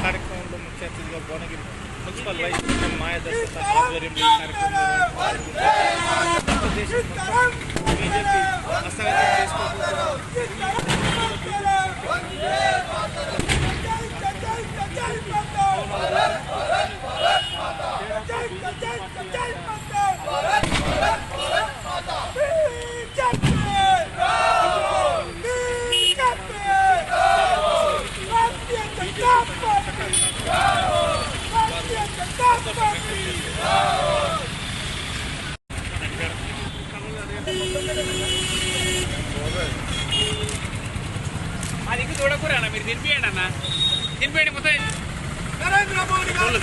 కార్యక్రమంలో ముఖ్య అతిథిగా భువనగిరి మున్సిపల్ వైస్ చైర్మన్ మాయాదర్శ ఆధ్వర్యంలో బీజేపీ హస్తగతం చేసుకోబోతున్నారు. అది ఇంక చూడకూరా అన్న, మీరు తినిపియండి అన్న, తినిపియండి మొత్తం. నరేంద్ర మోడీ గారు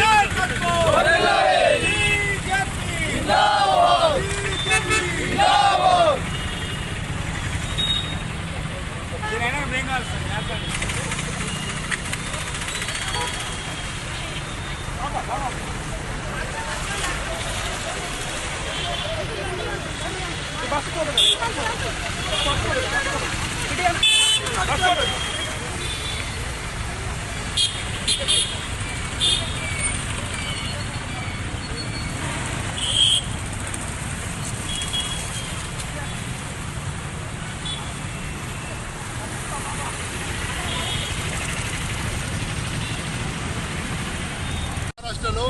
మహారాష్ట్రలో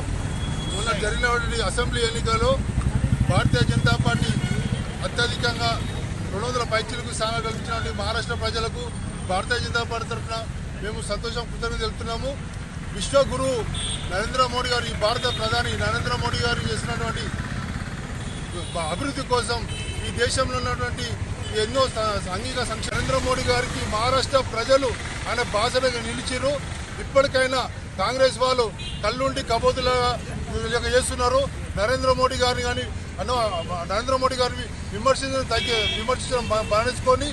మొన్న జరిగినటువంటి అసెంబ్లీ ఎన్నికల్లో భారతీయ జనతా పార్టీ అత్యధికంగా 200 పైచీలకు స్థానాలు కల్పించినటువంటి మహారాష్ట్ర ప్రజలకు భారతీయ జనతా పార్టీ తరఫున మేము సంతోషం కృతజ్ఞతలు తెలుపుతున్నాము. విశ్వగురు నరేంద్ర మోడీ గారు, ఈ భారత ప్రధాని నరేంద్ర మోడీ గారు చేసినటువంటి అభివృద్ధి కోసం ఈ దేశంలో ఉన్నటువంటి ఎన్నో సాంఘిక సంక్షేమ నరేంద్ర మోడీ గారికి మహారాష్ట్ర ప్రజలు ఆయన బాసటగా నిలిచిరు. ఇప్పటికైనా కాంగ్రెస్ వాళ్ళు కళ్ళుండి కబోతులుగా చేస్తున్నారు. నరేంద్ర మోడీ గారిని కానీ నరేంద్ర మోడీ గారిని విమర్శించడం బానించుకొని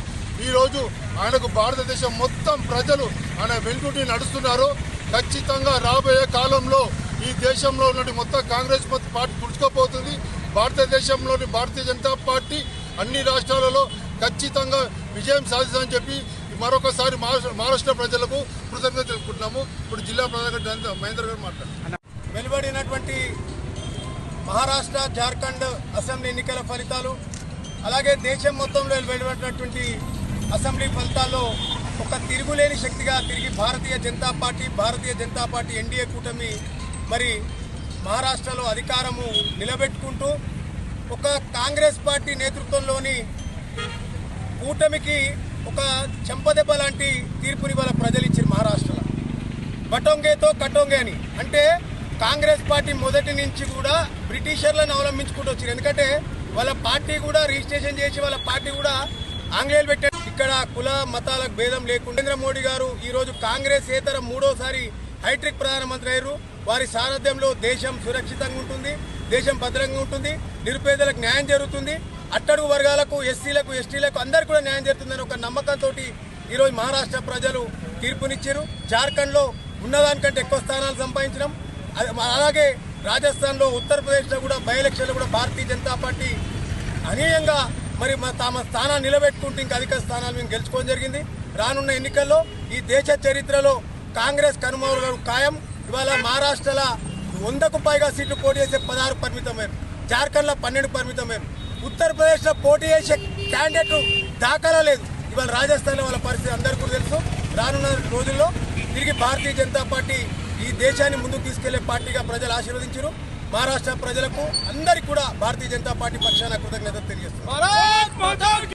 ఈరోజు ఆయనకు భారతదేశం మొత్తం ప్రజలు ఆయన వెంటుండి నడుస్తున్నారు. ఖచ్చితంగా రాబోయే కాలంలో ఈ దేశంలో ఉన్న మొత్తం కాంగ్రెస్ పార్టీ పుడుచుకోపోతుంది. భారతదేశంలోని భారతీయ జనతా పార్టీ అన్ని రాష్ట్రాలలో ఖచ్చితంగా విజయం సాధిస్తుందని చెప్పి మరొకసారి మహారాష్ట్ర ప్రజలకు కృతజ్ఞత తెలుపుకుంటున్నాము. ఇప్పుడు జిల్లా ప్రధాన మహేందర్ గారు మాట్లాడారు. వెలువడినటువంటి మహారాష్ట్ర, జార్ఖండ్ అసెంబ్లీ ఎన్నికల ఫలితాలు, అలాగే దేశం మొత్తంలో వెలువడినటువంటి అసెంబ్లీ ఫలితాల్లో ఒక తిరుగులేని శక్తిగా తిరిగి భారతీయ జనతా పార్టీ ఎన్డీఏ కూటమి మరి మహారాష్ట్రలో అధికారము నిలబెట్టుకుంటూ ఒక కాంగ్రెస్ పార్టీ నేతృత్వంలోని కూటమికి ఒక చెంపదెబ్బ లాంటి తీర్పుని వాళ్ళ ప్రజలు ఇచ్చారు. మహారాష్ట్రలో బటొంగేతో కటొంగే అని, అంటే కాంగ్రెస్ పార్టీ మొదటి నుంచి కూడా బ్రిటిషర్లను అవలంబించుకుంటూ వచ్చారు. ఎందుకంటే వాళ్ళ పార్టీ కూడా రిజిస్ట్రేషన్ చేసి వాళ్ళ పార్టీ కూడా ఆంగ్లేయులు పెట్టారు. ఇక్కడ కుల మతాలకు భేదం లేకుండా నరేంద్ర మోడీ గారు ఈరోజు కాంగ్రెస్ ఏతర 3వసారి హైట్రిక్ ప్రధానమంత్రి అయ్యారు. వారి సారథ్యంలో దేశం సురక్షితంగా ఉంటుంది, దేశం భద్రంగా ఉంటుంది, నిరుపేదలకు న్యాయం జరుగుతుంది, అట్టడుగు వర్గాలకు, ఎస్సీలకు, ఎస్టీలకు అందరికీ కూడా న్యాయం జరుగుతుందని ఒక నమ్మకంతో ఈరోజు మహారాష్ట్ర ప్రజలు తీర్పునిచ్చారు. జార్ఖండ్లో ఉన్నదానికంటే ఎక్కువ స్థానాలు సంపాదించడం, అలాగే రాజస్థాన్లో, ఉత్తరప్రదేశ్లో కూడా బై ఎలక్షన్లో కూడా భారతీయ జనతా పార్టీ అనీయంగా మరి తమ స్థానాన్ని నిలబెట్టుకుంటూ ఇంకా అధిక స్థానాలు మేము గెలుచుకోవడం జరిగింది. రానున్న ఎన్నికల్లో ఈ దేశ చరిత్రలో కాంగ్రెస్ కనుమరుగు ఖాయం. ఇవాళ మహారాష్ట్రలో 100కు పైగా సీట్లు పోటీ చేసే 16 పరిమితమయ్యారు, జార్ఖండ్లో 12 పరిమితమయ్యారు, ఉత్తరప్రదేశ్లో పోటీ చేసే క్యాండిడేట్ దాఖలా లేదు. ఇవాళ రాజస్థాన్లో వాళ్ళ పరిస్థితి అందరికీ కూడా తెలుసు. రానున్న రోజుల్లో తిరిగి భారతీయ జనతా పార్టీ ఈ దేశాన్ని ముందుకు తీసుకెళ్లే పార్టీగా ప్రజలు ఆశీర్వదించారు. మహారాష్ట్ర ప్రజలకు అందరికీ కూడా భారతీయ జనతా పార్టీ పక్షాన కృతజ్ఞతలు తెలియజేస్తున్నారు.